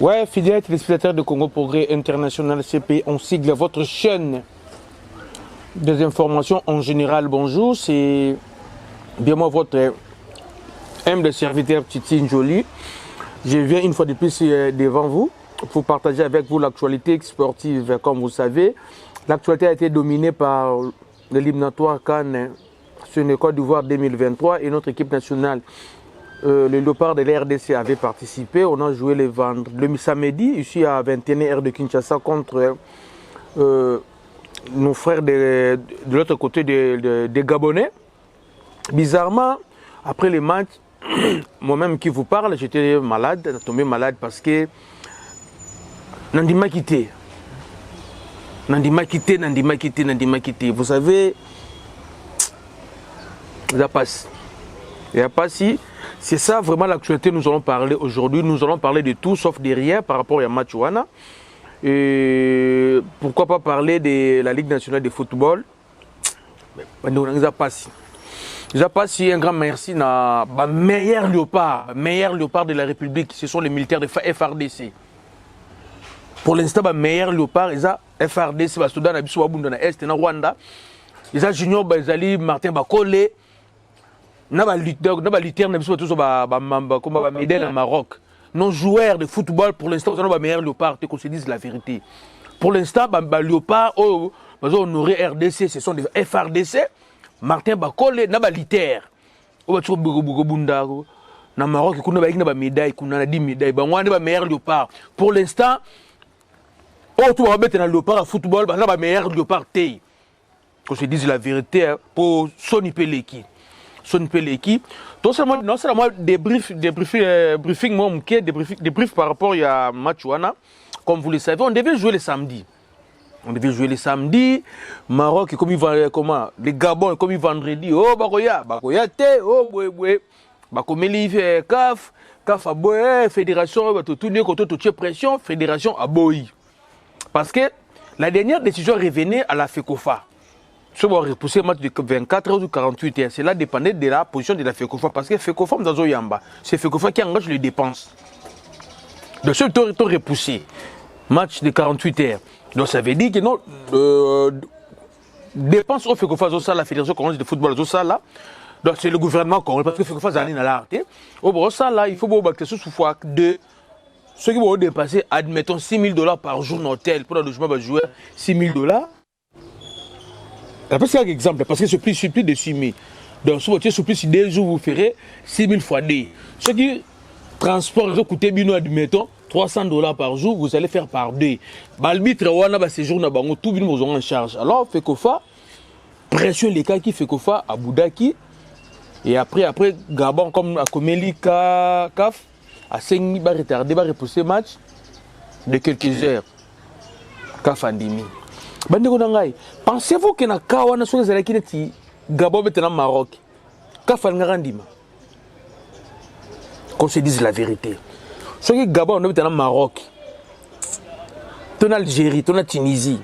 Ouais, fidèles téléspectateurs de Congo Progrès International CP, on sigle votre chaîne des informations en général. Bonjour, c'est bien moi votre humble serviteur Titi Njoli. Je viens une fois de plus devant vous pour partager avec vous l'actualité sportive. Comme vous savez, l'actualité a été dominée par l'éliminatoire CAN sur le Côte d'Ivoire 2023 et notre équipe nationale. Le Léopard de la RDC avait participé. On a joué le samedi ici à 21h de Kinshasa contre nos frères de l'autre côté des Gabonais. Bizarrement, après les matchs, moi-même qui vous parle, j'étais malade, tombé malade parce que Nandima quitté. Vous savez, ça passe. Il n'y a pas si. C'est ça vraiment l'actualité, nous allons parler aujourd'hui. Nous allons parler de tout sauf de rien par rapport à Matchouana. Et pourquoi pas parler de la Ligue nationale de football. Déjà pas si un grand merci à meilleur léopard de la République, ce sont les militaires de FRDC. Pour l'instant, meilleur léopard, ils ont FRDC, le Soudan, le Est, le Rwanda. Ils ont Junior Bazali, Martin Bakole. Nous avons lutteur, médaille au Maroc. Nos joueurs de football, pour l'instant, nous avons meilleur léopard, qu'on se dise la vérité. Pour l'instant, les léopards, honoré RDC, ce sont des FRDC. Martin Bakole, nous avons lutteur. Dans le Maroc, nous avons médaille, nous avons 10 médailles. Nous avons meilleur léopard. Pour l'instant, tu vas mettre dans le léopard à football, nous avons meilleur léopard. Qu'on se dise la vérité pour Sony Peleki. Non seulement des briefings par rapport à Matchouana. Comme vous le savez, on devait jouer le samedi. Maroc, comme il va, comment? Les Gabon, comme il vendredi. Oh, Bakoya, te, oh, boué. Bakomeli, CAF, Aboye, Fédération, tout le pression, Fédération Aboyi. Parce que la dernière décision revenait à la FECOFA. Si on va repousser le match de 24 heures ou 48 heures, cela dépendait de la position de la FECOFA. Parce que FECOFA, c'est FECOFA qui engage les dépenses. Donc, si on a repoussé match de 48 heures, donc ça veut dire que non, dépenses au FECOFA, la Fédération congolaise de football, donc c'est le gouvernement congolais, parce que FECOFA, c'est un art. Au ça, il faut que ce soit de ceux qui vont dépasser, admettons, $6,000 par jour d'hôtel pour le logement de jouer $6,000. Après, c'est un exemple, parce que c'est plus de 6 000. Donc, si vous êtes plus de 2 jours, vous ferez 6 000 fois 2. Ceux qui transportent, ils ont coûté, admettons, $300 par jour, vous allez faire par 2. Balbitre, ces jours, tout le monde en charge. Alors, FECOFA, pression les cas qui FECOFA à Boudaki. Et après, Gabon, comme à Komeli, CAF, à 5 000, va retarder, va repousser le match de quelques heures. CAF Andimi. Pensez-vous que na kawana sur les élections qui Gabon est au Maroc, qu'on se dise la vérité. Ceux qui Gabon est au Maroc, ton Algérie, ton Tunisie,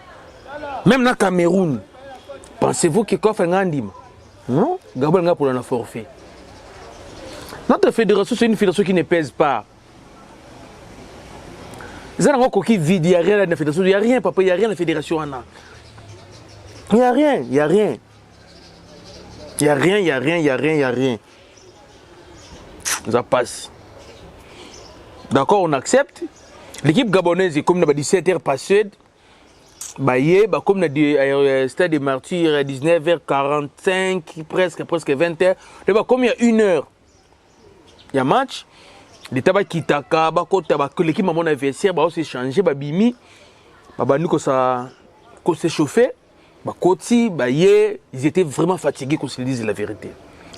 même na Cameroun, pensez-vous que Kof Ngandima? Non, Gabon n'a pour un forfait. Notre fédération, c'est une fédération qui ne pèse pas. Il y a rien dans la fédération, il n'y a rien, papa, il n'y a rien dans la fédération. Il n'y a rien. Ça passe. D'accord, on accepte. L'équipe gabonaise est comme dans 17h passées. Comme dans le stade des Martyrs, 19h45, presque 20h. Comme il y a 1 heure, il y a match. Les tabac qui taka, l'équipe mon adversaire, s'est changé, bimi, qu'on s'est chauffé, ils étaient vraiment fatigués, qu'on se dise la vérité.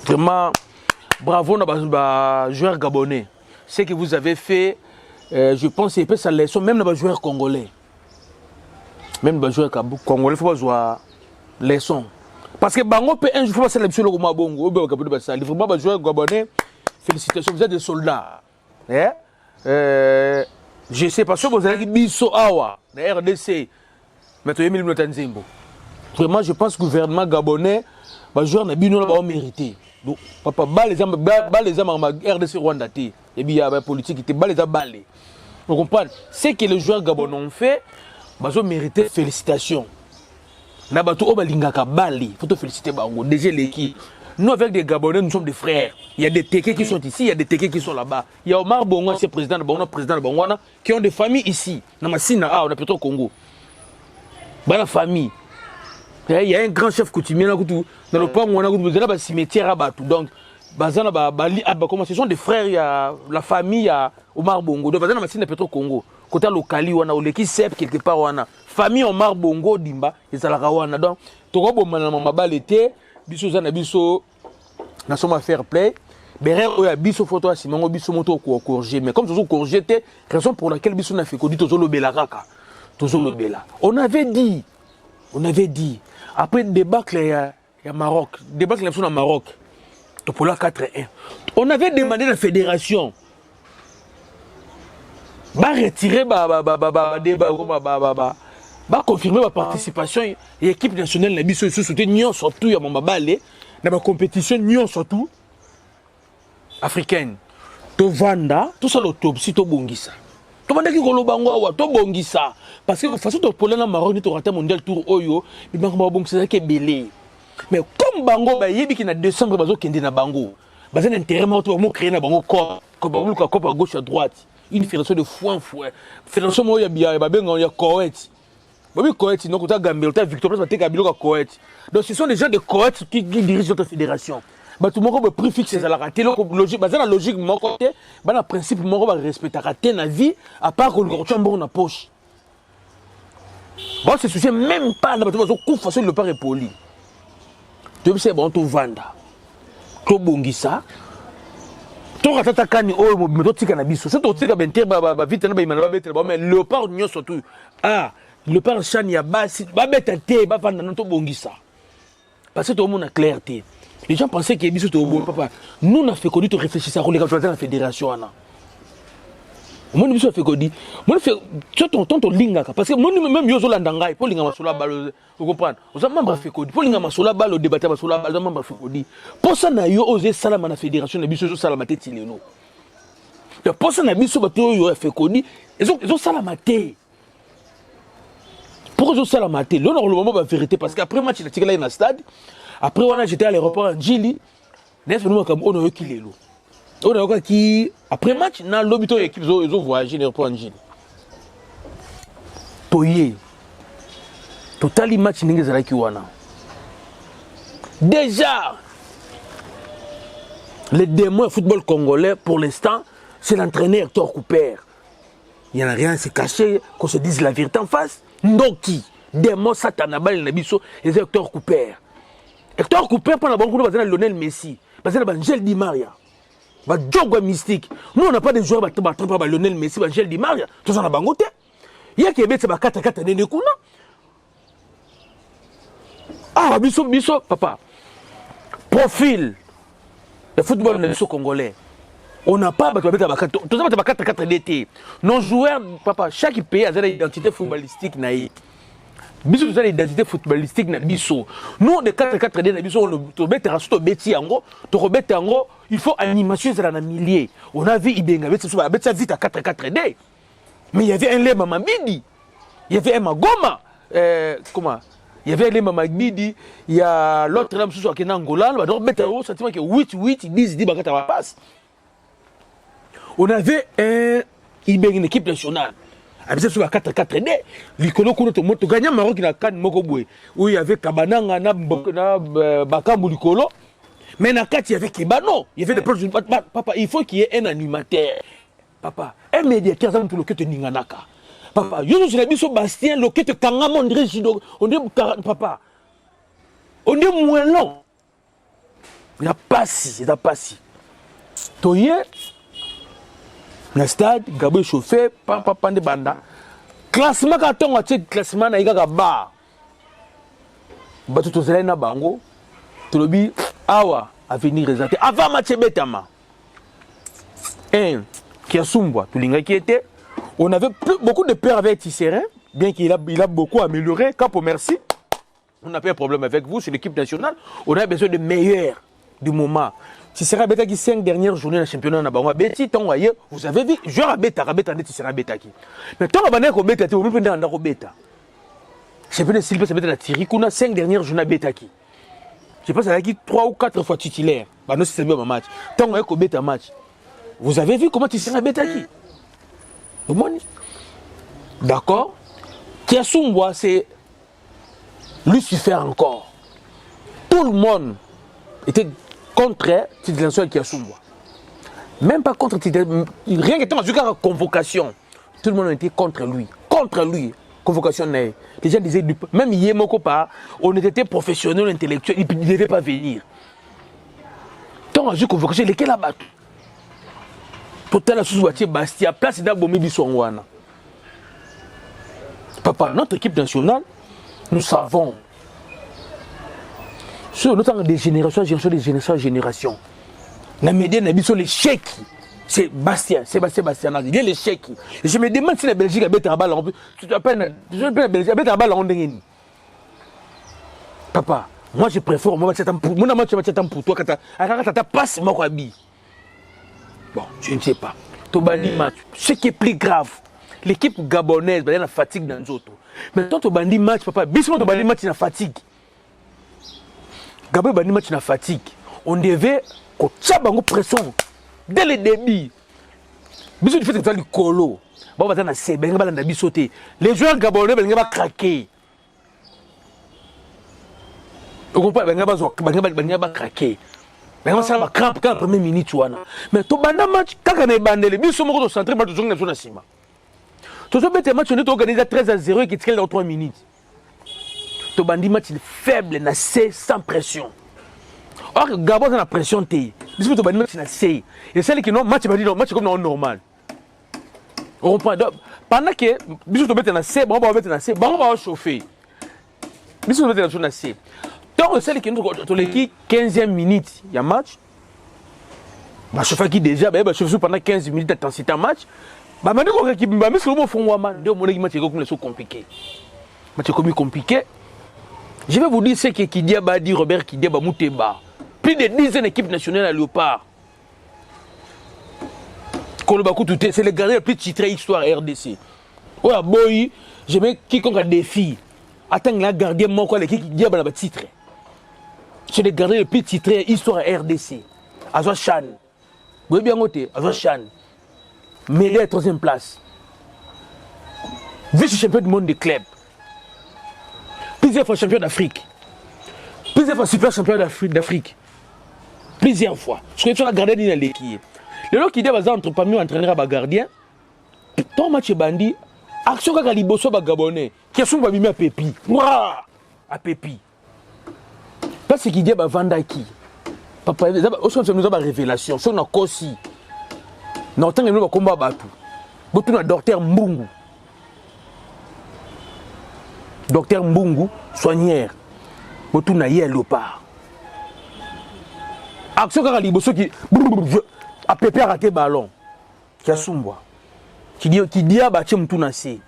Vraiment, bravo aux joueurs gabonais. Ce que vous avez fait, je pense que c'est sa leçon, même aux joueurs congolais. Même les joueurs congolais, il faut jouer leçon. Parce que Bango peut un jour faire la mission au Mabongo, vraiment les joueurs gabonais, félicitations, vous êtes des soldats. Je sais pas si vous avez dit Bisso Awa, la RDC, mais tu as mis le Tanzimbo. Vraiment, je pense que le gouvernement gabonais, les joueurs n'ont mérité. Donc, papa, les hommes RDC Rwanda, et bien, la politique était les balles. Vous comprenez? Ce que les joueurs gabonais ont fait, ils ont mérité félicitations. Nabato Obalingaka Bali, il faut te féliciter Bango. Déjà l'équipe. Nous avec des Gabonais, nous sommes des frères. Il y a des Tékés qui sont ici, il y a des Tékés qui sont là-bas. Il y a Omar Bongo, c'est président de Bango, président de Bangwana, qui ont des familles ici. Namasina, on a plutôt Congo. Dans la famille. Il y a un grand chef coutumier dans le port, on a un cimetière à Batou. Donc, ce sont des frères, il y a la famille, il y a Omar Bongo. Donc, Namasina, plutôt Congo. Côté local, on a l'équipe sep quelque part, on a famille Omar Bongo, Dimba, et Zalarawana. Donc, tu vois, on l'été, biso zana biso, na soma fair play, berre oya biso photo à Simon, biso moto ko corriger. Mais comme toujours corriger, raison pour laquelle biso na fait kodi tozo lobela kaka, tozo lobela. On avait dit, après le débâcle il y a Maroc, débâcle il y a Maroc, Topola 4-1. On avait demandé à la fédération. Va retirer confirmer la participation et l'équipe nationale n'a pas soutenu surtout à Mambabale dans la compétition surtout africaine. To vanda tout ça l'autopsie to bongisa. To vanda ki kolo bango to bongisa parce que façon to poler na Maroc to rater mondial tour oyo bi bango bongisa ke belé. Mais comme bango ba yebi ki na décembre bazo kende na bango. Baza intérêt mo to mo créer na bango corps comme bango coupe à gauche à droite. Une fédération de foin. Fédération mo ya bia ba benga ya Koweït. Bobi Koweït non ko ta Gambie, ta Victoria ba te kabilo ka Koweït. Donc ce sont des gens de Koweït qui dirigent notre fédération. Ba tout moko ba prix fixe za la raté logique, ba za la logique mon côté, ba na principe moko ba respecter raté na vie à part que le chambre na poche. Bon, se soucie même pas na ba to ko façon le pas repoli. Tu sais bon to vanda. To bongisa. Toi, tu as dit que tu as dit que tu as dit que tu as dit que tu as dit que léopard n'y surtout. Ah, léopard chan ya basi, ba beta te, ba vanda non to bongisa. Parce que tout le monde a clarté. Les gens pensaient que biso to bon papa. Nous on a fait connu to réfléchir à rôle dans la fédération ana. Moi biso fait connu. Moi fait tu ton linga parce que moi même yo zolanda ngai pour linga masula balo, vous comprenez? Vous avez membre fait connu. Pour linga masula balo débattre masula balo membre fait connu. Pour ça na yo oser salama na fédération na biso zo salama te tileno. Pour ça na biso bato yo fait connu, ils ont salama te. Pour eux salama te. Là on le moment la vérité parce qu'après match il a tiré là dans stade. Après on a j'étais à l'aéroport en Djili. N'est-ce pas nous comme on a kilelo. On a qui après match na l'obito équipe ils ont voyagé l'aéroport en Djili. Toyé. Totali match n'ingezala ki wana. Déjà le démon football congolais pour l'instant c'est l'entraîneur Hector Couper. Il n'y en a rien à se cacher, qu'on se dise la vérité en face. Ndoki, démon satanabal nabiso et Hector Couper. Hector Couper pendant bon coup de Lionel Messi, parce que Angel Di Maria. Va jogo mystique. Nous on n'a pas de joueurs pas Lionel Messi, Angel Di Maria. Tout ça na bangote. Il y a qui est bête 4-4 nene kuna. Ah, biso, papa. Profil de football congolais. On n'a pas 4-4 d'été. Nos joueurs, papa, chaque pays a une identité footballistique. Biso, nous avons l'identité footballistique. Nous, on est 4-4 d'été. Il faut animation dans la millier. On a vu Ibenga, vite à 4-4 d'été. Mais il y avait un Lema Mabidi. Il y avait un Magoma. Comment? Il y avait les Mamagidi, il y a l'autre là, qui est en Angola, donc on sentiment que 8-8, 10 passe. On avait une équipe nationale. Avec ça, 4-4-D. L'Ikolo Kunoto, gagnant Maroc, il a 4 Mokoboué. Où il y avait Kabananga, Bakambu Likolo. Mais dans 4, il y avait Kebano. Il y avait des projets. Papa, il faut qu'il y ait un animateur. Papa, un médiateur, ça pour le que tu n'inganaka. Papa, yo je l'ai mis sur Bastien, le quête Kangam, on dirait papa. On est moins long. Il n'y a pas si, il n'y a pas si. Toye, le stade, Gabé chauffé, papa de banda. Classement quand on a dit classement na igaga ba. Batu to zelena bango. To lobi awa avenir résultat. Avant match betama. Un qui a Sumbwa, tout l'inga qui était. On avait beaucoup de peur avec Tisserand, bien qu'il a beaucoup amélioré. Capo, merci. On n'a pas un problème avec vous, c'est l'équipe nationale. On a besoin de meilleurs du moment. Tissera Beta qui 5 dernières journées dans le championnat na bango beti ton ailleurs vous avez vu joueur à Beta Tissera Beta qui mais tant abandonné ko Beta tu peux prendre dans Beta championnat s'il peut se mettre la Thierry Kuna 5 dernières journées Beta qui je pense qu'il a 3 ou 4 fois titulaire bah non c'est bien un match tant ko Beta match vous avez vu comment Tissera Beta qui d'accord Kiasumwa c'est Lucifer encore tout le monde était contre Titulation Kiasumwa. Même pas contre Titulation. Rien qu'étant en convocation. Tout le monde était contre lui. Contre lui. Convocation. Les gens disaient, même Yemoko pas, on était professionnels, intellectuels, il ne devait pas venir. Tant à convocation, lesquels a battu. Total à sous-boitier Bastia, place d'Abomi Bissongwana. Papa, notre équipe nationale, nous savons. Sur notre des générations en génération. La média n'a pas les chèques. C'est Bastien. Il y a les chèques. Et je me demande si la Belgique a bête à balle en plus. Tu t'appelles la Belgique a bête à balle en déni. Papa, moi je préfère moi mon amour tu vas pour toi quand tu passes moi quoi bi. Bon, je ne sais pas. Tobani match, ce qui est plus grave. L'équipe gabonaise, elle a fatigue dans les autres. Mais quand Tobani match papa, bisous Tobani match il a fatigue. Gabé bani match na fatigue. On devait ko tchabango pression dès le début. Biso du fait que tu as le colo. Ba ba na se benga ba na bisoté. Les joueurs gabonais benga ba craquer. On comprend benga ba craquer. Benga ça ba crampe quand la première minute wana. Mais to banda match kaka na bandele biso moko to centrer match zonga na sima. To so bete match on est organisé 13-0 et qui tire dans 3 minutes. To bandi match faible na C sans pression. Or Gabon a la pression T. Dis to bandi match na C. Et celle qui non match bandi match comme normal. On comprend pendant que biso to bete na C, bon ba bete na C, bon ba chauffer. Biso to bete na C. Donc celle qui nous to l'équipe 15e minute, il y a match. Ba chauffer qui déjà ba chauffer pendant 15 minutes d'intensité en match. Ba mandi ko équipe ba mais sur le fond wa man, de mon équipe match comme le compliqué. Match comme compliqué. Je vais vous dire ce que Kidiaba a dit, Robert Kidiaba Mouteba. Plus de 10 équipes nationales à Léopard. C'est le gardien le plus titré histoire RDC. Ouais, boy, je mets quiconque a défi. Attends, la gardien, moi, quoi, l'équipe Kidiaba a titré. C'est le gardien le plus titré histoire RDC. Azoa Chan. Vous voyez bien noté, Azoa Chan. Mêlé à la 3e place. Vice-champion du monde des clubs. Plusieurs fois champion d'Afrique. Plusieurs fois super champion d'Afrique. Plusieurs fois. Je crois que tu as gardé dans l'équipe. Le lot qui dit entre parmi entraîneur à gardien. Ton match bandi. Action quand Liboso ba Gabonais. Qui a souvent mis à Pépi. Ouah! À Pépi. Parce qu'il dit à Vandaki. Papa, aussi nous avons une révélation. Si on a Kossi. Nous avons un combat batou. Nous avons un docteur Mbungu. Docteur Mbungu, soigneur. Botuna yé Léopard. Action quand Liboso qui a Pépé a raté ballon. Qui a Sumboa. Qui dit à Bachim Mtunasi.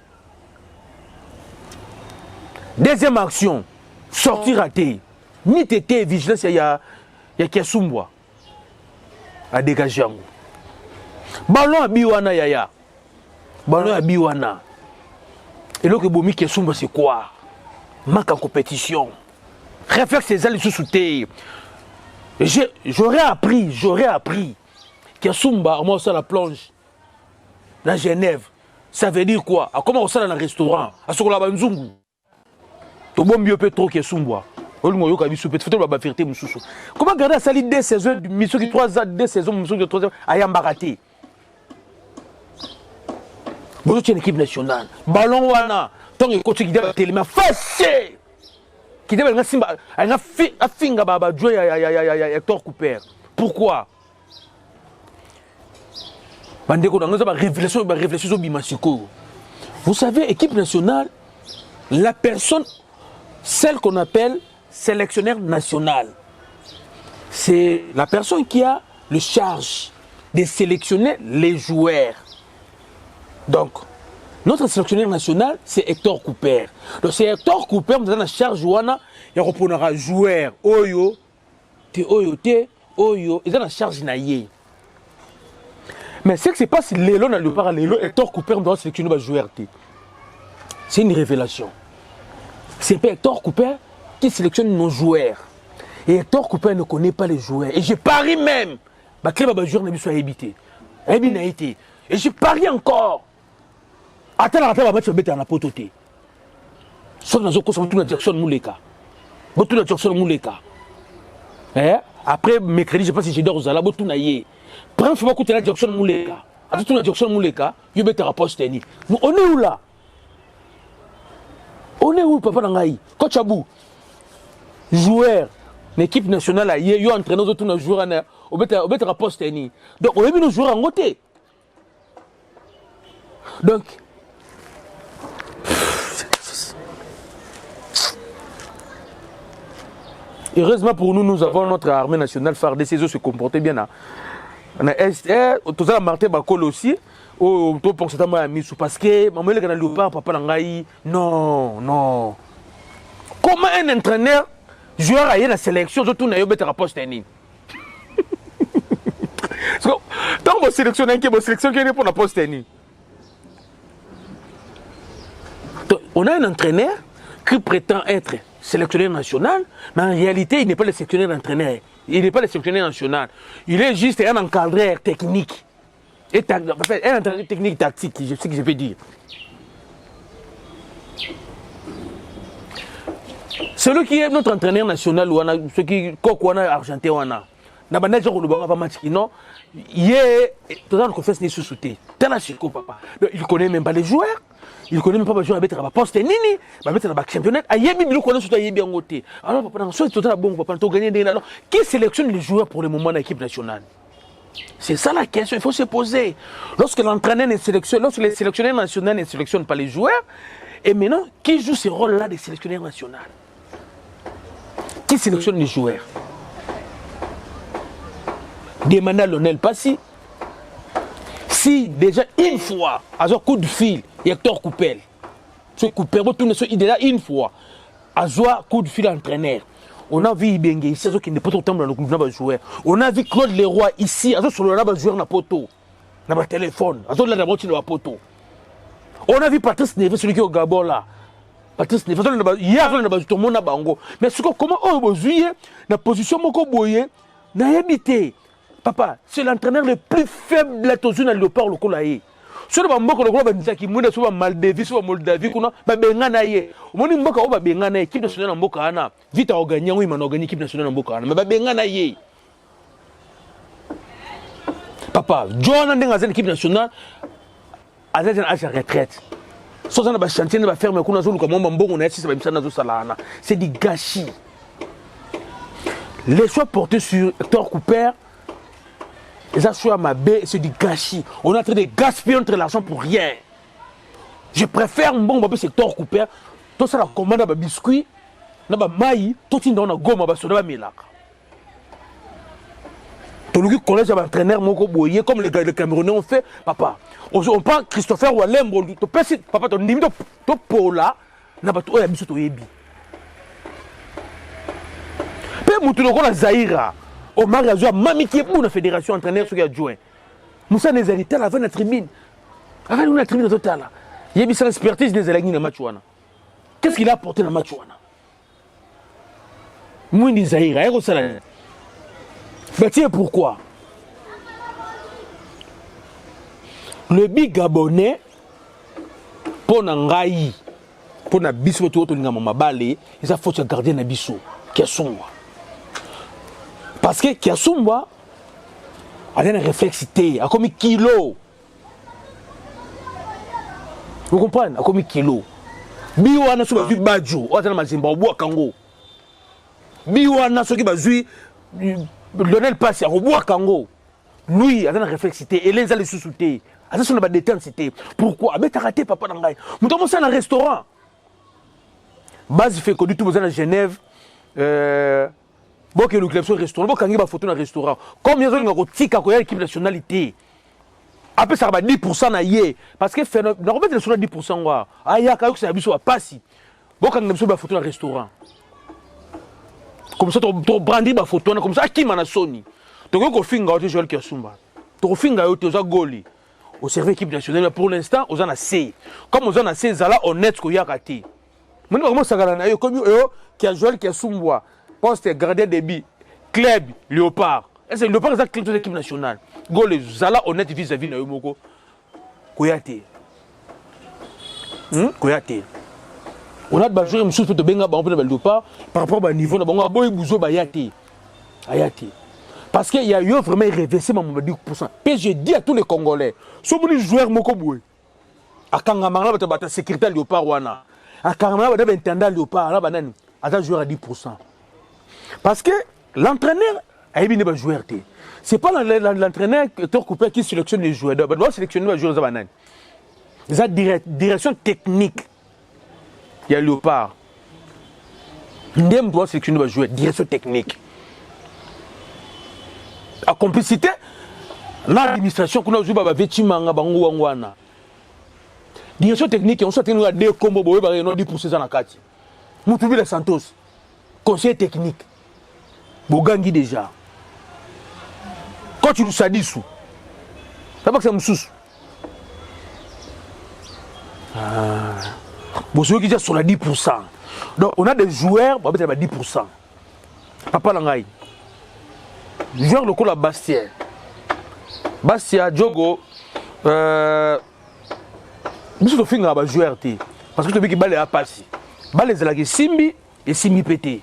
Deuxième action. Sortir raté. Ni tété vigilance, il y a Kiasumboa. A dégager. Ballon à Biwana Yaya. Ballon à Biwana. Et là que Bomi Kiasumboa c'est quoi? Manque en compétition. Réflexe ses ailes sous-souté. J'aurais appris. Kiasumboa, moi ça la plonge. La Genève. Ça veut dire quoi? À comment on sait dans le restaurant? À ce qu'on a banzungu. Tout bon mieux peut trop Kiasumboa. Comment garder à salir des saisons de mission qui 3 ans, des saisons de mission de 3 ans à Yambaraté? Bonjour, tu es une équipe nationale. Ballon wana. Tant que coach qui dit tellement fâché. Qui dit un simba, un finga baba jouer à Hector Cooper. Pourquoi? Vous savez, équipe nationale, la personne, celle qu'on appelle sélectionneur national, c'est la personne qui a le charge de sélectionner les joueurs. Donc, notre sélectionneur national, c'est Hector Cooper. Donc, c'est Hector Cooper, nous avons la charge, il y a un joueur, Oyo, te, oyo ils ont la charge naïe. Mais ce qui se passe, Lélo n'a pas Lélo Hector Cooper doit sélectionner les joueurs. C'est une révélation. C'est pas Hector Cooper qui sélectionne nos joueurs. Et Hector Cooper ne connaît pas les joueurs. Et je parie même, que les joueurs ne soient habité. Et je parie encore. Attends, match bête en apototé. Sauf dans un Jackson Mouleka. Jackson Mouleka. Après mercredi, je ne sais pas si j'ai dors aux alabos tout naïe. Prends faut écouter la Jackson Mouleka. Attends la Jackson Mouleka, il y a un poste tennis. On est où là? On est où papa Nangaï? Coach Abou, joueur, l'équipe nationale a eu entraîné aux autres joueurs au bête poste tennis. Donc on a mis nos joueurs en côté. Donc heureusement pour nous, nous avons notre armée nationale FARDC, se comporter bien. On a tout ça, Martin Bakol aussi, pour cette année, parce que maman le léopard, papa Langaï, non. Comment un entraîneur, joueur a eu la sélection, je tourne à Yobet à poste tennis. Tant que vous sélectionnez, vous sélectionnez pour la poste tennis. On a un entraîneur qui prétend être sélectionneur national, mais en réalité, il n'est pas le sélectionneur entraîneur. Il n'est pas le sélectionneur national. Il est juste un encadreur technique. Un entraîneur technique tactique, je sais que je peux dire. Celui qui est notre entraîneur national, ce qui est argentin, il est totalement confiance n'est sous-souté. Il ne connaît même pas les joueurs. Il ne connaît même pas les joueurs. Il va poste nini, il va mettre dans le championnat. Il connaît surtout bien côté. Alors papa, soit total bon, papa, tu gagner des alors qui sélectionne les joueurs pour le moment dans l'équipe nationale? C'est ça la question, il faut se poser. Lorsque l'entraîneur ne sélectionne, lorsque les sélectionneurs nationaux ne sélectionnent pas les joueurs, et maintenant, qui joue ce rôle-là des sélectionneurs nationaux? Qui sélectionne les joueurs? Demandez à Lionel Passy si déjà une fois, à un coup de fil, Hector Cooper, ce Cooper, il est là une fois, à un coup de fil entraîneur. On a vu Ibenge ici, qui n'est pas tout le temps dans le groupe de joueurs. On a vu Claude Leroy ici, à sur le joueur dans poto, dans le téléphone, à la moitié de la poto. On a vu Patrice Neves, celui qui est au Gabon là. Patrice Neves, hier, on a vu tout le monde à Bango. Mais comment on a vu la position Moko Boye, n'a habité. Papa, c'est l'entraîneur le plus faible de la Léopard le Kolaye. Si on a beaucoup de gens qui sont soit Maldives, soit Moldavie, on a bengana ye. On a beaucoup de bengana équipe nationale en Bokana. Vite à gagner, oui, mais on a gagné l'équipe nationale en Bokana. Mais bengana ye. Papa, John a une équipe nationale à sa retraite. Sans on a chantier, on va faire mais qu'on a joué comme on bon, on a 6 salana. C'est du gâchis. Les choix portés sur Hector Cooper. Et ça, c'est du gâchis. On est en train de gaspiller notre l'argent pour rien. Je préfère un bon secteur Cooper. Tout ça, la commande de biscuits, na maï, tout le monde a gomme à son milak. Tout le monde connaît l'entraîneur Moko Boye, comme les Camerounais ont fait. Papa, on prend Christopher Wallem, papa, ton limite, ton Paula, n'a pas tout à bisou yebi. Peu moutouloko la Zaïra. Omar a joué Mami qui est pour la fédération entraîneur qui a joué. Moussa Nezalita avant la tribune. Avant la tribune totale. Il y a eu une expertise des éléments dans le match. Qu'est-ce qu'il a apporté dans le match? Moi, je dis mais tiens, pourquoi? Le big gabonais, pour Nangaï, pour na biso, tout le monde, il faut garder na biso. Qu'est-ce que parce que Kiasumba a une réflexité, a comme kilo. Vous comprenez? A comme kilo. Biwana so bazu badjo, o tana mazimba obo kango. Biwana so ki bazu Lionel Passy a obo kango. Lui a une réflexité et les allez sous-souter. A ça son ba détensité. Pourquoi? Mais t'as raté papa nangai. Nous avons ça dans un restaurant. Base fait connu tout besoin à Genève. Bon, que le club soit restaurant, bon, quand il y a une photo dans le restaurant, combien de gens ont dit qu'il y a l'équipe nationalité? Après, ça va 10% naïe. Parce que, normalement, il y a 10%. Ah, il y a quand même ça pas si. Bon, quand il y a une photo dans le restaurant. Comme ça, tu brandis ma photo, comme ça, qui m'a sonné. Toko finga au Joël Kiasumba. Toko finga au Toza Goli. Au service équipe nationale, mais pour l'instant, aux en a C. Comme aux en a C, Zala honnête qu'il y a raté. Moi, comment ça gagne? Comme eux, qui a Joël Kiasumba, poste gardien de but, club, Léopard. Est-ce que Léopard est de l'équipe nationale? Goli, Zala honnête vis-à-vis de Yomoko. Koyate. Koyate. On a des joueurs qui sont benga par rapport au niveau de la boy bouzo bayati. Ayati. Parce qu'il y a eu vraiment réversé ma 10%. Et je dis à tous les Congolais, si vous êtes joueur moko boué, à Kangamanga vous êtes secrétaire Léopard wana, à Kangamanga vous êtes intendant Léopard là banane, à joueur à 10%. Parce que l'entraîneur a bien des joueurs. C'est pas l'entraîneur qui sélectionne les joueurs. Il doit sélectionner les joueurs à banane. C'est la direction technique. Il y a Léopard. Ndem doit sélectionner les joueurs, direction technique. La complicité, l'administration, qu'on a joué à Vetimanga, Bango Wangwana. Direction technique, on s'attend à deux combos, on a 10% dans la carte. Moutoubi de Santos, conseiller technique. Bogangi déjà. Quand tu nous sadissou, ça va que c'est un sous. Bon, ceux qui sont sur la 10%. Donc, on a des joueurs, on va mettre à 10%. Papa Langaï. Joueur le coup la Bastia. Bastia, Diogo. Nous sommes fin à joueur. Parce que tu veux que balle a passé. Balle est là, Simbi et Simbi pété.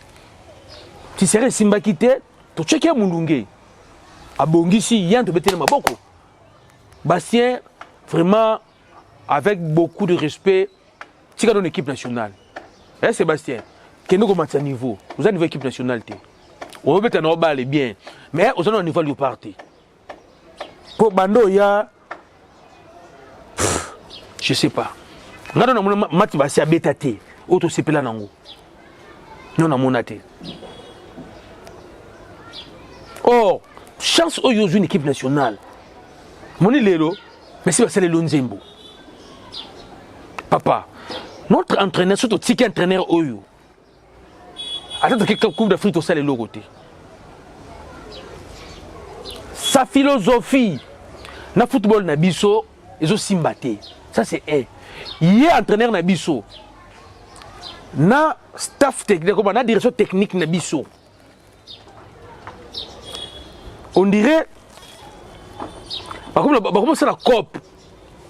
Si c'est Simba quitté, tu checkes Mundungue. À Bongisi, il y a un peu de beaucoup. Bastien, vraiment, avec beaucoup de respect, tu as une équipe nationale. Eh, Sébastien, qui est à niveau. Vous avez une équipe nationale. On va mettre un balle bien. Mais vous avez un niveau de parti. Pour Bando, il y a. Je ne sais pas. Nous avons un match qui va bétaté. Auto CP là, nous avons un or, chance au une équipe nationale. Moni Lelo, mais c'est le Lonzembo. Papa, notre entraîneur, surtout si entraîneur Oyo. Attends, quelques coups d'Afrique au sein de l'autre côté. Sa philosophie, na football na biso, ils ont simbaté. Ça c'est un. Il y a entraîneur na biso. Na staff technique, na direction technique na biso. On dirait, comme c'est la COP.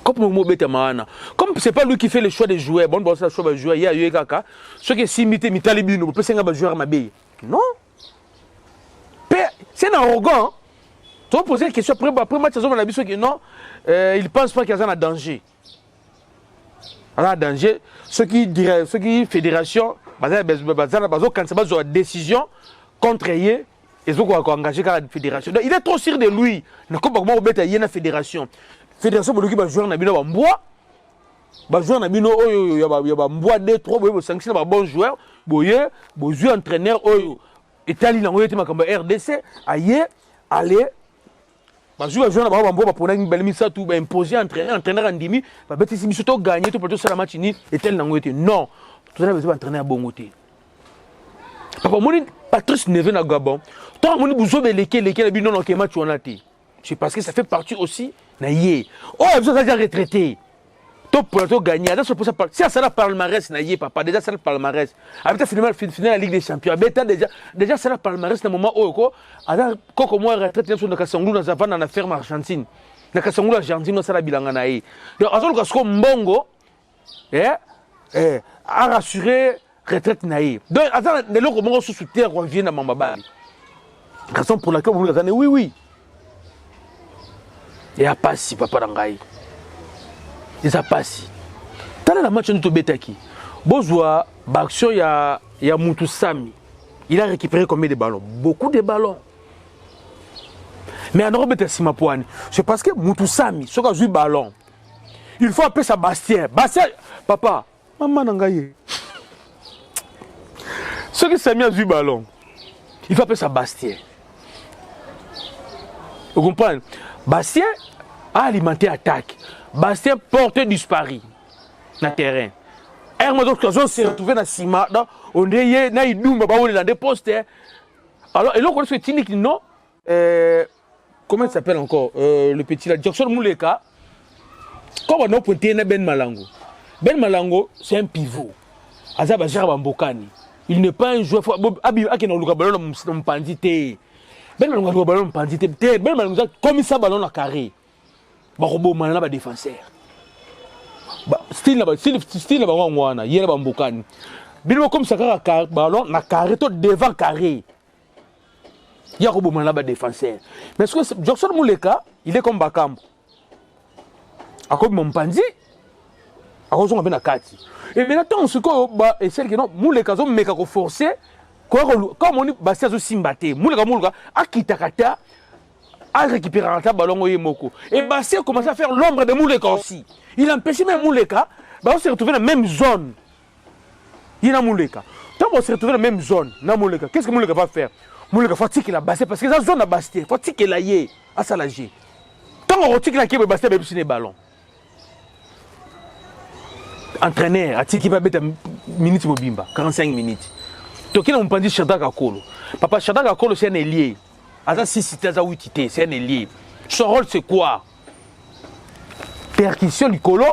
Comme c'est pas lui qui fait le choix des joueurs, bon, c'est le choix des joueurs, il y a eu Kaka, ceux qui sont imités, Mitalibino, peut être un joueur Mabé. Non. C'est un arrogant. Tu vas poser la question après match, non, il pense pas qu'il y a un danger. Un danger. Ceux qui fédération, quand c'est une décision contre eux, ils ont engagé la fédération. Donc, il est trop sûr de lui. Il y a une fédération. Fédération pour l'équipe joueur na bino ba mboa ba joueur na bino oyo ya ba mboa 2-3 boye sanction ba bon joueur boye bo jouer entraîneur oyo etali na ngoyete makamba RDC aye aller ba joueur na ba mboa ba pona ngi belmi sa tout ba imposer entraîneur andimi ba betisi biso to gagner to plutôt ça match ni etali na ngoyete non tout ça besoin entraîneur bon côté papa moni Patrice Neve na Gabon toi moni buzo beleke na bino non ke match on a té c'est parce que ça fait partie aussi naïe. Oh, vous avez déjà retraité. Top pour tout gagner. Si ça la palmarès naïe papa déjà ça la palmarès. Avec finalement la Ligue des Champions. Déjà ça la palmarès dans moment où quoi. Alors quand moi retraité sur le Kasangou dans la dans la ferme argentine. Na Kasangou argentine ça la bilanga naïe. Donc azol kasko mbongo a rassuré retraite naïe. Donc attends les locaux mbongo sous terre revient dans Mambaba. Raison pour laquelle vous avez oui. Il n'y a pas si papa Rangaï. Il n'y a pas si. Dans la match de Betaki, Bozwa, Baxio, il y a Moutou Sami. Il a récupéré combien de ballons? Beaucoup de ballons. Mais en Europe, c'est parce que Moutou Sami, ce qui a joué ballon, il faut appeler ça Bastien. Bastien, papa, maman Rangaï. Ce qui Sami a joué ballon, il faut appeler ça Bastien. Vous comprenez? Bastien a alimenté l'attaque. Bastien portait disparu dans le terrain. Hermano s'est retrouvé dans le ciment. On est dans des postes. Alors, et là, on a fait non. comment il s'appelle encore le petit là, Jackson Mouleka. Quand on a pointé Ben Malango. Ben Malango, c'est un pivot. Azaba Gérard Mbokani. Il n'est pas un joueur. Abi a qui n'a pas ballon dans pandité. Ben Malango a ballon pandité. Ben Malango comme ça ballon à carré. Barobo Malana ba défenseur. Style là ba ngwana, yela ba Mbokani. Bilo comme ça ballon na carré tout devant carré. Yarobo Malana ba défenseur. Mais est-ce que Jackson Mouleka, il est comme Bakambo. A comme mon pandi. A cause on a bien kati. Et maintenant ce qu'on ba et celle qui non Mouleka zo meka ko forcer comme on Bastia zo simbate. Mouleka a kitakata a récupéré un ballon au moko. Et Bastia commence à faire l'ombre de Mouleka aussi. Il empêche même Mouleka, bah on s'est retrouvé dans la même zone. Il y a Mouleka. Tant qu'on s'est retrouvé dans la même zone, na Mouleka, qu'est-ce que Mouleka va faire? Mouleka faut tirer la Bastia parce que la zone à Bastia, faut tirer la yé à Salagé. Tant qu'on retire la Kébé Bastia, c'est des ballons. Entraîneur, à qui va mettre minute Mobimba, 45 minutes. Donc il a un dit Shadak Akolo. Papa Shadak Akolo c'est un ailier. Asa 6 cités, Asa 8 cités, c'est un ailier. Son rôle c'est quoi? Percussion du colo,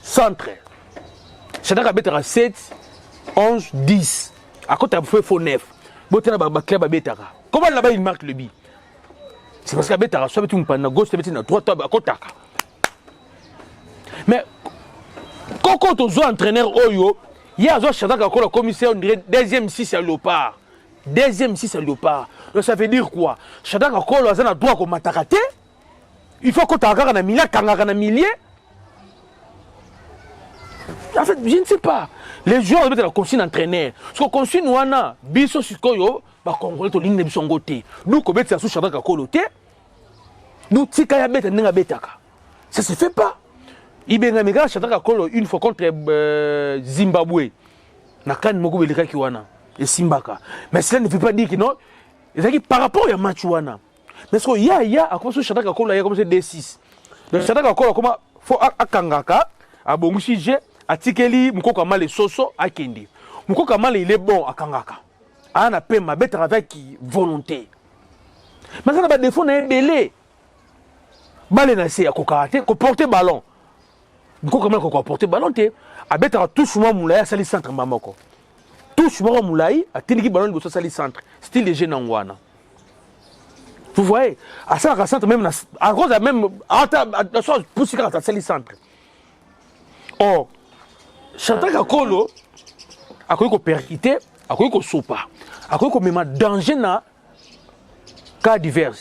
centre. Shadak a betara 7, 11, 10. À côté il faut 9. Botena ba club a betara. Comment là-bas il marque le but? C'est parce qu'à betara soit tu m'pana gauche, tu à droite, à côté. Mais quand on a entraîneur Oyo, il y a un Shadak Akolo commissaire, on dirait deuxième 6 à Léopard. Deuxième 6 à Léopard. Donc ça veut dire quoi? Shadak Akolo a un droit comme attaquer. Il faut que tu aies un millier, un millier. En fait, je ne sais pas. Les joueurs doivent être consigne d'entraîneur. Parce qu'on consigne Wana, Biso Sikoyo, bah Congolais, tu ligne de son côté. Nous, comme tu as sous Shadak Akolo, nous, Tika Yabet, Nenga Betaka. Ça ne se fait pas. Ibenga Shadak Akolo une fois contre Zimbabwe. Nakan Mogo Beleka Kiwana et Simbaka. Mais cela ne veut pas dire que non. Par rapport à Machuana. Mais ce qu'il y a, à cause de Shadak Akolo, il y a comme c'est D6. Donc Shadak Akolo, comment faut à Kangaka, à Bongushije, à Tikeli, Mouko Mal et Soso, à Kendi. Mouko Mal, il est bon à Kangaka. À na paix, ma bête avec volonté. Mais ça n'a pas de défaut, on a belé. Balé n'a pas à Kokate, qu'on porte ballon. Mouko Mal, qu'on porte ballon, à bête à tout souvent moulay, à sali centre, mamoko. Tout souvent moulay, à Tiliki ballon, de sali centre. Style de Génangwana. Vous voyez, à ça, centre même, à cause même, à la chose, pousser à sali centre. Or, Shadak Akolo, à quoi qu'on percuté, à quoi qu'on sopa, à quoi qu'on met un danger dans cas divers.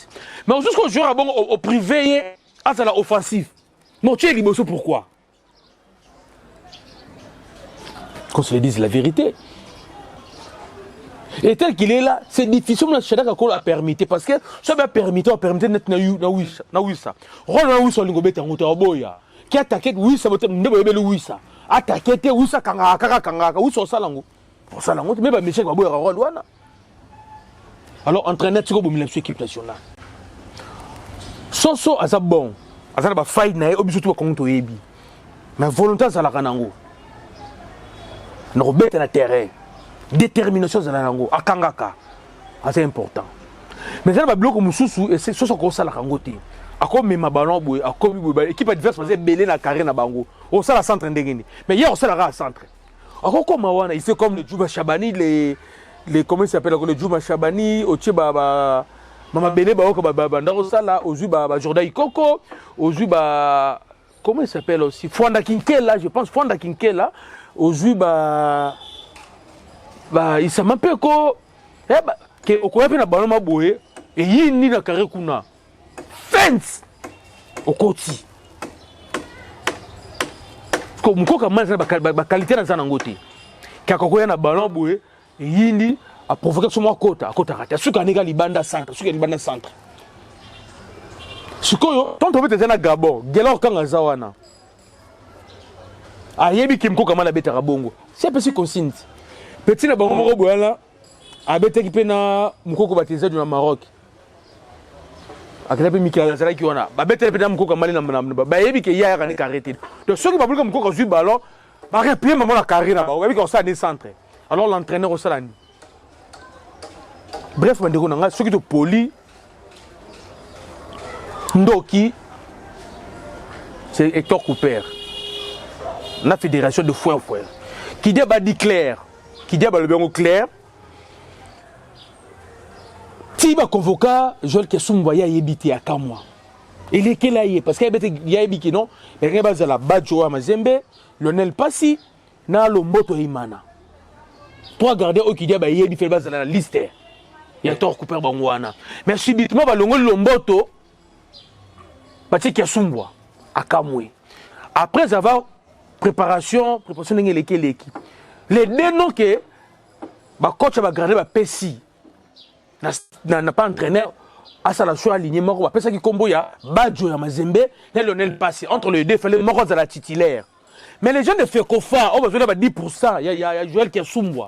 Mais aussi, ce qu'on joue au privé, à ça l'offensif. Non, tu es libre, pourquoi? Qu'on se le dise la vérité. Et tel qu'il est là, c'est difficile de Shadak Akolo à permettre. Parce que ça va permettre, on permet d'être na wissa. Rôle na wissa, on est en boya. Qui attaque, oui, ça va être un wissa. Attaquer, wissa, kanga, wissa, salango. Salango, mais pas monsieur, baboya, rôle. Alors, entraîneur, tu vas sur l'équipe nationale. Soso, c'est bon. Ça va faillir, mais surtout contre Ebi. Mais volonté, ça la ranango. Nous bête na terrain. Détermination za nango akangaka. C'est important. Mais ça va bloquer mususu et c'est soso ko sala kangote. Ako mema ballon boy, ako bi équipe adverse faisait belé na carré na bango. O sala centre ndengeni. Mais hier on sala ra centre. Ako comme wana, il fait comme le Djouba Chabani les comment il s'appelle le Djouba Chabani au Tcheba mama belé ba ko ba ndako sala au Juba Jordan Ikoko, au Juba comment il s'appelle aussi Fwanda Kinkela, je pense Fwanda Kinkela, au Juba il s'est même pas que au coin na ballon maboye et yini na carré kuna fence au côté comme ko kama ba qualité na sana ngote ka ko na ballon boye et yini a provoquer sur moi côté à côté rata suka nega libanda centre suka libanda centre sikoyo tonto bete na Gabon gelor kanga zawana ayebi kimko kama na beta rabongo c'est pas si consigne. Petit na bango moko boyala abete ki pena mukoko batiza du na Maroc akela pe Mikel Zala ki wana ba bete pe na mukoko mali na ba yebi ke ya ka arrêté donc ceux qui ba bulika mukoko zu ballon ba replier maman la carrière na ba yebi ko ça des centres alors l'entraîneur au salani bref bandeko nanga ceux qui te poli Ndoki, c'est Hector Cooper. La fédération de Fouin. Qui dit bah dit clair, qui dit bah le bien clair. Si va convoquer Joël Kesumba ya yebiti à Kamwa. Il est quel aïe parce qu'il y a yebiki non, mais il y a la Badjo à Mazembe, Lionel Passi, na Lomboto Imana. Trois gardiens qui dit bah yebi fait base dans la liste. Il y a Hector Cooper bangwana. Mais subitement va Lomboto Bati Kesumba à Kamwe. Après avoir préparation de l'équipe. Les deux noms que le coach va garder le Pessi n'a pas entraîné à sa choix aligné. Après ça qui combo ya Badjo ya Mazembe et Lionel Passi. Entre les deux, il fallait mort à la titulaire. Mais les gens de Fekofa, on va dire 10%. Il y a Joël Kesumba.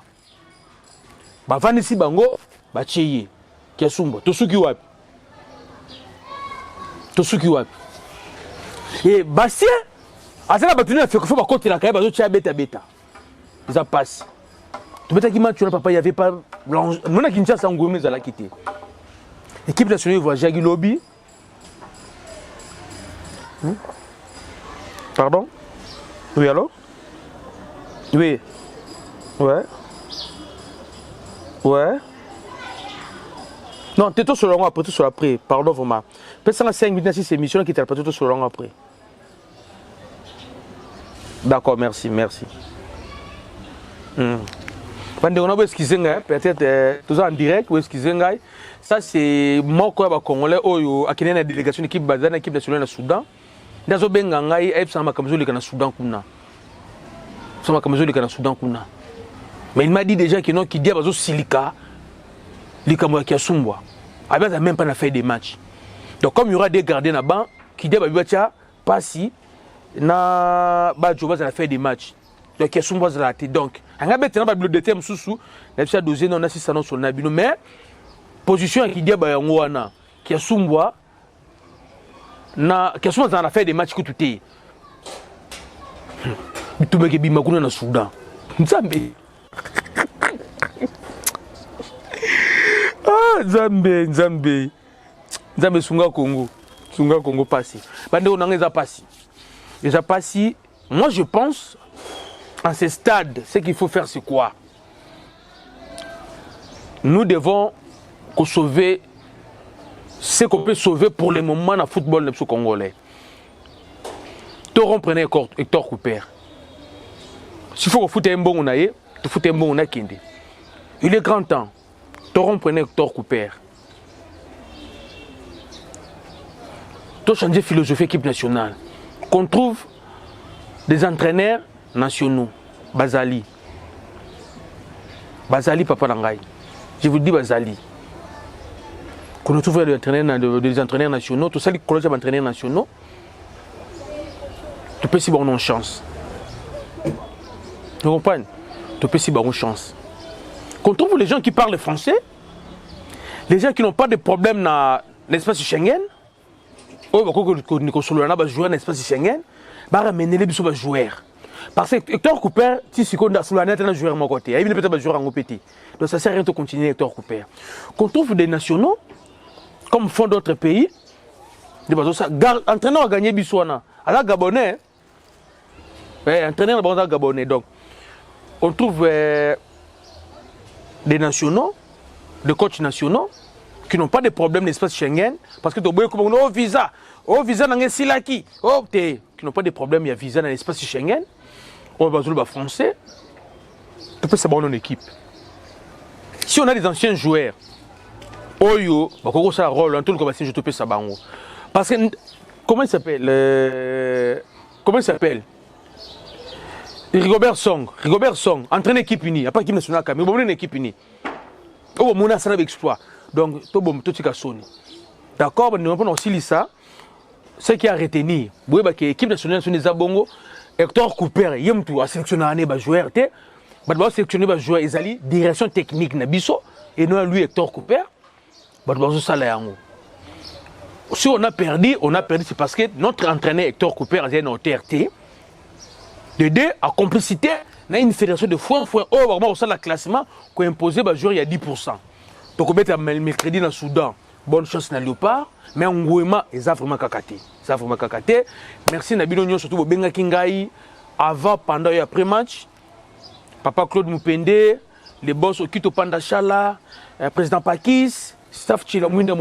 Vanessa Bango, Bacheye Kesumba. Tosuki Wap. Et Bastien, à ce moment-là, il faut que la caille beta beta. Ça passe. Tu peux dire que papa, il n'y avait pas. Mon Kinshasa, c'est un gourmet, ça l'a quitté. L'équipe nationale voit Jagui Lobby. Pardon? Oui, allô? Oui. Ouais. Ouais. Non, tu es tout sur le long après, tout sur après. Pardon, vraiment. Peut-être 5 minutes, c'est émission qui était tout sur le long après. D'accord, merci. Peut-être tout ça en direct, ça c'est moi qui Congolais qui est la délégation d'équipe Bazana, équipe nationale du Soudan. Dans Bengangai, et ça m'a comme le Soudan kuna. Ça m'a comme le Soudan kuna. Mais il m'a dit déjà que non, qui dit Bazo Silika, les Camerounais qui a Sumba. Il n'a même pas fait des matchs. Donc comme il y aura des gardiens là-bas, qui dit Babibatia, Passi, na Badjo va faire des matchs. Donc ils sont bas la tête. Donc on a besoin de bloquer thème sous la petite dosée non assistant sur Nabino mais position qui dit ba ngwana qui Sumba na qui Sumba dans la faire des matchs que tout est. Tu me dis makuna na Soudan. Nzambe. Ah Nzambe sunga Congo passé. Bande on a passé. Déjà passé. Moi je pense à ce stade, ce qu'il faut faire, c'est quoi? Nous devons sauver ce qu'on peut sauver pour le moment dans le football congolais. Toron prenait Hector Cooper. S'il faut que foute un bon onaye, tu foutes un bon onakinde. Il est grand temps. Toron prenait Hector Cooper. Tu changer philosophie équipe nationale. Qu'on trouve des entraîneurs nationaux. Bazali, papa Nangai. Je vous dis Bazali. Quand on trouve des entraîneurs nationaux, tout ça, les collèges d'entraîneurs nationaux, tu peux si bon une chance. Tu comprends? Tu peux si bon une chance. Quand on trouve les gens qui parlent français, les gens qui n'ont pas de problème dans l'espace Schengen, quand on jouer dans l'espace Schengen, on va ramener les joueurs. Parce que Hector Cooper, si c'est qu'on a sous la net, un joueur à mon côté. Il peut-être jouer en petit. Donc ça sert à rien de continuer Hector Cooper. Quand on trouve des nationaux, comme font d'autres pays, entraîneur a gagné Bissouana. À la Gabonais, entraîneur a Gabonais. Donc, on trouve des nationaux, des coachs nationaux, qui n'ont pas de problème d'espace Schengen, parce que tu as comme visa dans les Silaki, qui n'ont pas de problème, il y a visa dans l'espace Schengen. On va jouer français, tu peux savoir une équipe. Si on a des anciens joueurs, Oyo, ça rôle, un tout le je te peux savoir. Parce que, comment il s'appelle Rigobert Song, entraîne équipe unie, il n'y a pas équipe nationale, mais il y a une équipe unie. Oh, mon a exploit. Donc, tout le monde sonné. D'accord, nous avons aussi ça. Ce qui a retenu, l'équipe nationale des Zabongo, Hector Cooper, il a sélectionné un joueur, il a sélectionné un joueur, il a direction technique, et nous, lui, Hector Cooper, si on a perdu, c'est parce que notre entraîneur Hector Cooper a une autorité, de deux, à complicité, il y a une fédération de fois, au sein de la classement, qui a imposé un joueur il y a 10%. Donc, on met le mercredi dans le Soudan. bonne chance na Léopard, mais Ngouema, ils ont vraiment kakaté. Ils ont vraiment kakaté. Merci Nabino, surtout au Benga Kingai, avant, pendant et après match. Papa Claude Moupende, les boss au Kito Pandachala, président Pakis, staff Chila Mwinda